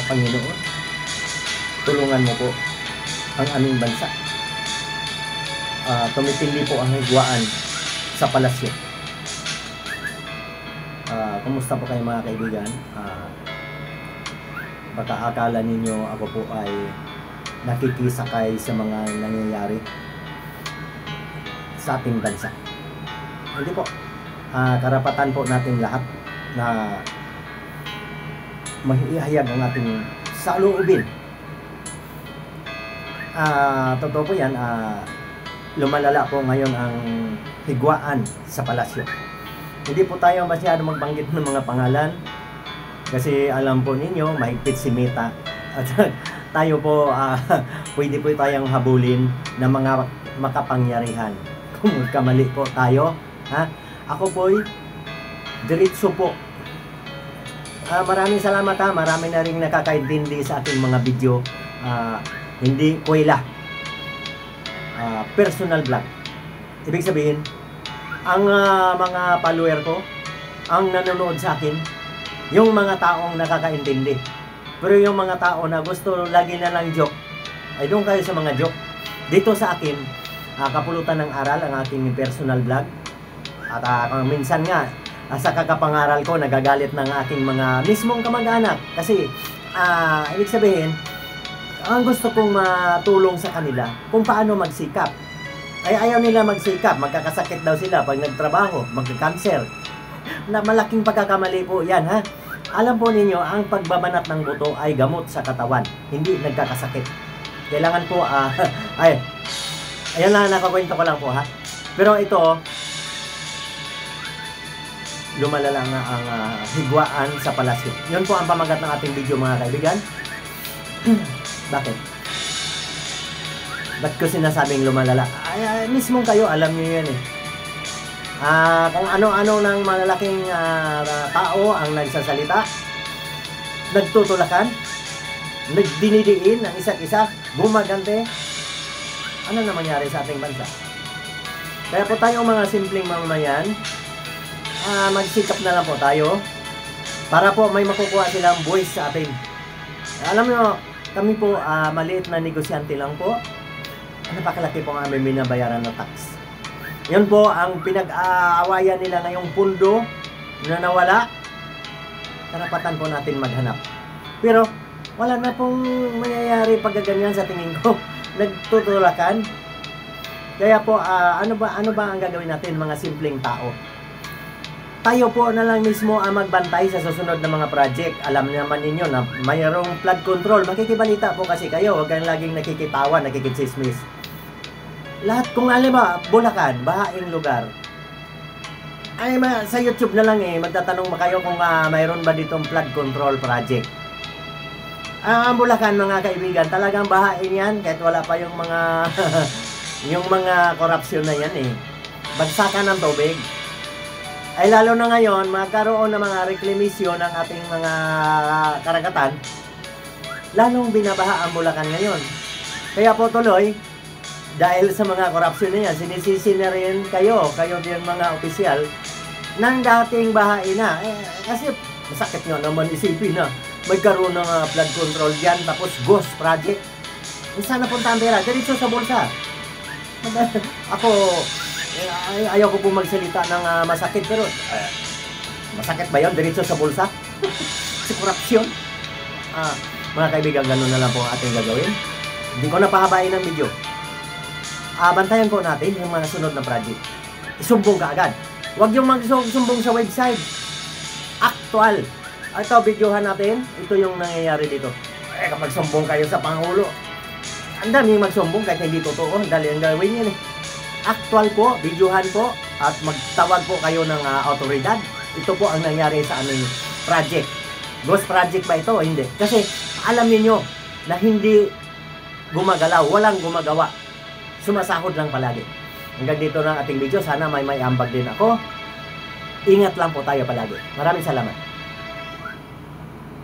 Panginoon, tulungan mo po ang aming bansa. Tumitindi po ang higwaan sa palasyo. Kumusta po kayo mga kaibigan? Baka akala ninyo ako po ay nakikisakay sa mga nangyayari sa ating bansa. Hindi po. Karapatan po natin lahat na mahihayag ang ating saloobin. Totoo po yan. Lumalala po ngayon ang higwaan sa palasyo. Hindi po tayo masyado magbanggit ng mga pangalan kasi alam po ninyo mahigpit si Meta at tayo po pwede po tayong habulin ng mga makapangyarihan kung magkamali po tayo. Ako po diretso po. Maraming salamat marami na rin nakakaintindi sa ating mga video. Hindi kuwela, personal vlog. Ibig sabihin ang mga follower ko, ang nanonood sa akin, yung mga taong nakakaintindi. Pero yung mga tao na gusto lagi na lang joke, ay doon kayo sa mga joke. Dito sa akin, kapulutan ng aral ang aking personal vlog. At minsan nga sa kakapangaral ko nagagalit ng aking mga mismong kamag-anak kasi ibig sabihin ang gusto kong matulong sa kanila kung paano magsikap. Ay ayaw nila magsikap, magkakasakit daw sila pag nagtrabaho, magka-cancer. Na malaking pagkakamali po yan Alam po ninyo, ang pagbabanat ng buto ay gamot sa katawan, hindi nagkakasakit. Kailangan po ayan lang, nakakwento ko lang po Pero ito, lumalala nga ang higwaan sa palasyo. Yun po ang pamagat ng ating video mga kaibigan. Bakit? Ba't ko sinasabing lumalala? Mismong kayo, alam niyo yan kung ano-ano ng malalaking tao ang nagsasalita, nagtutulakan, nagdinidiin ang isa't isa, gumagante. Ano na mangyari sa ating bansa? Kaya po tayong mga simpleng mamamayan, magsikap na lang po tayo para po may makukuha silang voice sa atin. Alam nyo, kami po maliit na negosyante lang po. Napakalaki po ang aming binabayaran na tax. Yun po ang pinag-aawayan nila ngayong pundo na nawala. Karapatan po natin maghanap. Pero wala na pong mangyayari pag ganyan sa tingin ko. Nagtutulakan. Kaya po ano ba ang gagawin natin mga simpleng tao? Tayo po na lang mismo ang magbantay sa susunod na mga project. Alam naman ninyo na mayroong flood control. Makikibalita po kasi kayo. Huwag kayong laging nakikitawa, nakikitsismis. Lahat, kung alam ba, Bulacan, bahaing lugar. Sa YouTube na lang magtatanong ba kayo kung mayroon ba ditong flood control project. Ang Bulacan mga kaibigan, talagang bahain yan kahit wala pa yung mga yung mga korupsyon na yan Bagsakan ng tubig. Ay lalo na ngayon, magkaroon ng mga reklamasyon ng ating mga karagatan, lalong binabaha ang Bulacan ngayon. Kaya po tuloy, dahil sa mga korupsyon na yan, sinisisi na rin kayo din mga opisyal, ng dating bahain na. Kasi masakit nyo naman isipin na magkaroon ng flood control dyan, tapos ghost project. Saan napunta ang pera? Diretso sa bulsa. Ako, ayaw ko po magsalita ng masakit, pero masakit ba yun? Diretso sa bulsa? Sa korupsyon? Mga kaibigan, ganun na lang po ang ating gagawin. Hindi ko napahabain ang video. Bantayan po natin yung mga sunod na project. Isumbong ka agad. Huwag yung magsumbong sa website. Actual. Ito, videohan natin. Ito yung nangyayari dito. Kapag sumbong kayo sa Pangulo, ang daming magsumbong kahit hindi totoo. Dali ang gawin yan Actual po, videohan po, at magtawag po kayo ng autoridad. Ito po ang nangyari sa aming project. Ghost project ba ito? Hindi. Kasi alam niyo na hindi gumagalaw, walang gumagawa. Sumasahod lang palagi. Hanggang dito na ang ating video. Sana may ambag din ako. Ingat lang po tayo palagi. Maraming salamat.